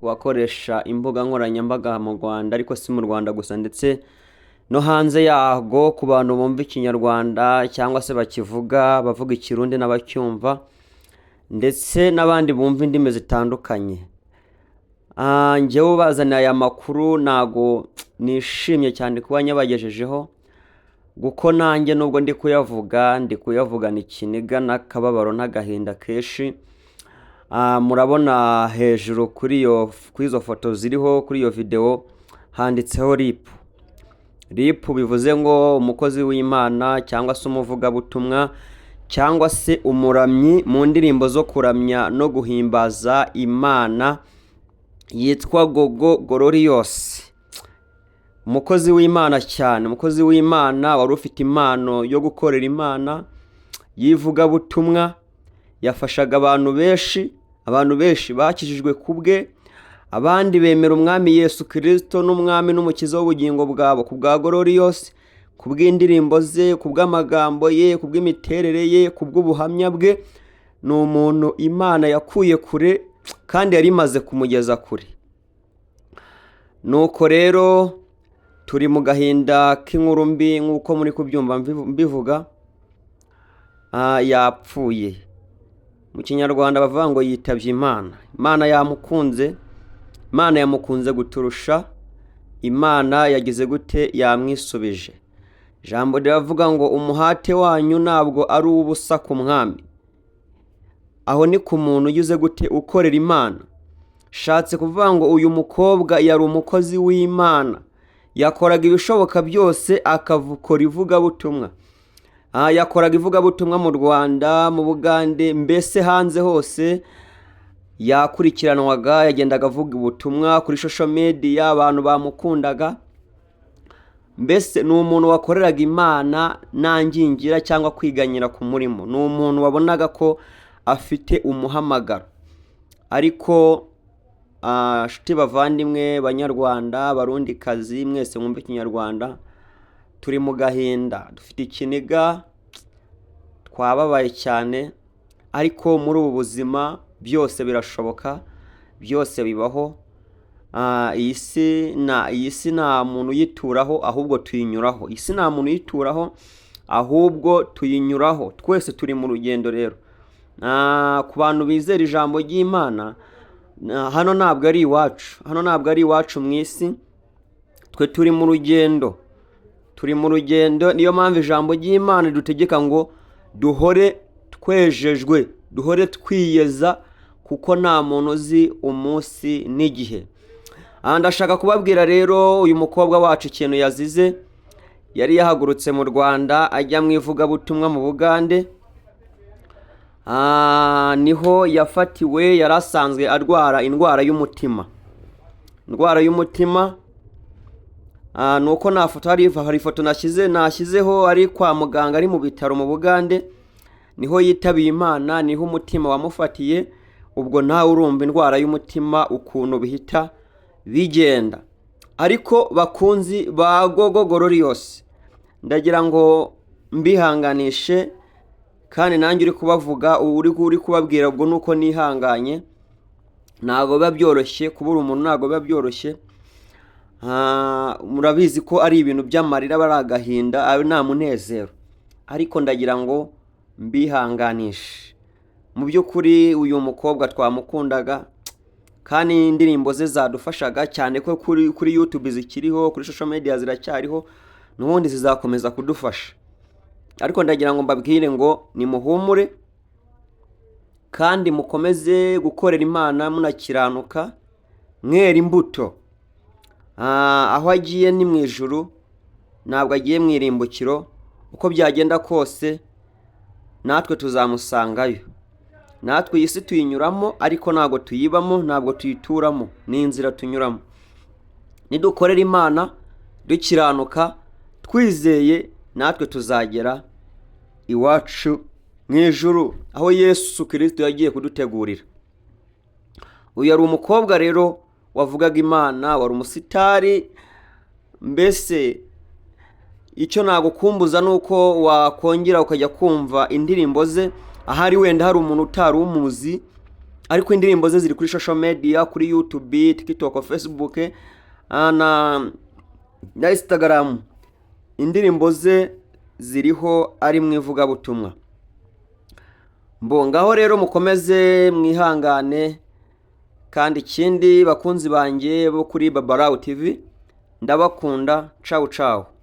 bakoresha imbuga nkoranyambaga mu Rwanda, ariko si mu Rwanda gusa ndetse no hanze yago, ku bantu bumva ikinyarwanda cyangwa se bavuga ikirundi n'abacyumva, ndetse n'abandi bumva indimi zitandukanye. Njyewe bazaniye aya makuru ntago nishimye cyane kuba nyabagejejeho, guko nanjye nubwo ndi kuyavugana ikiniga n'akababaro n'agahinda kenshi. Murabona hejuru kuri izo foto ziriho kuri iyo video handitseho RIP. RIP bivuze ngo umukozi w'Imana cyangwa se umuvugabutumwa cyangwa se umuramyi mu ndirimbo zo kuramya no guhimbaza Imana yitwa Gogo Glorious. Umukozi w'Imana cyane, umukozi w'Imana wari ufite impano yo gukorera Imana yivugabutumwa, yafashaga abantu benshi bakijijwe kubwe, abandi bemera umwami Yesu Kristo n'umwami n'umukiza w'ubugingo bwabo kubwa Glorious, kubw'indirimbo ze, kubw'amagambo ye, kubw'imiterere ye, kubw'ubuhamya bwe. Ni umuntu Imana yakuye kure kandi yari imaze kumugeza kure. Nuko rero turi mu gahinda k'inkuru mbi nk'uko muri kubyumva mbivuga. Yapfuye. Mu kinyarwanda bavuga ngo yitabye Imana. Imana yamukunze, Imana yamukunze guturusha, Imana yagize gute? Yamwisubije. Ijambo riravuga ngo umuhate wanyu ntabwo ari ubusa ku mwami. Aho ni ku muntu ugize gute? Ukorera Imana. Shatse kuvuga ngo uyu mukobwa yari umukozi w'Imana, yakoraga ibishoboka byose akavukora ivugabutumwa. Yakoraga ivugabutumwa mu Rwanda, mu Bugande, mbese hanze hose yakurikiranwaga, yagendaga avuga ubutumwa kuri social media, abantu bamukundaga. Mbese ni umuntu wakoreraga Imana ntangingira cyangwa kwiganyira ku murimo. Ni umuntu wabonaga ko afite umuhamagaro. Ariko nshuti bavandimwe banyarwanda, barundikazi, mwese mwumva ikinyarwanda, turi mu gahinda, dufite ikiniga, twababaye cyane. Ariko muri ubu buzima byose birashoboka, byose bibaho. Iyi si nta muntu uyituraho ahubwo tuyinyuraho. Isi nta muntu uyituraho ahubwo tuyinyuraho. Twese turi mu rugendo rero. Ku bantu bizera ijambo ry'Imana, hano ntabwo ari iwacu, mu isi. Twe turi mu rugendo, niyo mpamvu ijambo ry'Imana ridutegeka ngo duhore twejejwe, duhore twiyeza, kuko nta muntu uzi umunsi n'igihe. Ndashaka kubabwira rero uyu mukobwa wacu ikintu yazize. Yari yahagurutse mu Rwanda ajya mu ivugabutumwa mu Bugande. Niho yafatiwe, yari asanzwe arwara indwara y'umutima. Nuko hari ifoto nashyizeho ari kwa muganga, ari mu bitaro mu Bugande. Niho yitabiye Imana, niho umutima wamufatiye. Ubwo nawe urumva indwara y'umutima ukuntu bihita bigenda. Ariko bakunzi ba Gogo Glorious, ndagira ngo mbihanganishe, kandi nanjye uri kubavuga, uri kubabwira ubwo nuko nihanganye. Ntago biba byoroshye kubura umuntu, ntago biba byoroshye. Murabizi ko ari ibintu by'amarira, bari agahinda, ari nta munezero. Ariko ndagira ngo mbihanganishe. Mu by'ukuri uyu mukobwa twamukundaga, kandi indirimbo ze zadufashaga cyane, ko kuri YouTube zikiriho, kuri social media ziracyariho, n'ubundi zizakomeza kudufasha. Ariko ndagira ngo mbabwire ngo nimuhumure kandi mukomeze gukorera Imana munakiranuka, mwera imbuto. Aho agiye ni mu ijuru, ntabwo agiye mu irimbukiro. Uko byagenda kose natwe tuzamusangayo. Natwe iyi si tuyinyuramo, ariko ntabwo tuyibamo, ntabwo tuyituramo, ni inzira tunyuramo. Nidukorera Imana dukiranuka twizeye, natwe tuzagera iwacu mu ijuru, aho Yesu Kristo yagiye kudutegurira. Uyu yari umukobwa rero wavugaga Imana, wari umusitari. Mbese icyo nagukumbuza nuko wakongera ukajya kumva indirimbo ze, ahari wenda hari umuntu utari umuzi, ariko indirimbo ze ziri kuri social media, kuri YouTube, TikTok, Facebook na Instagram. Indirimbo ze ziriho ari mu ivugabutumwa. Ngaho rero mukomeze mwihangane, kandi ikindi bakunzi banjye bo kuri Babalawo TV, ndabakunda. Ciao ciao.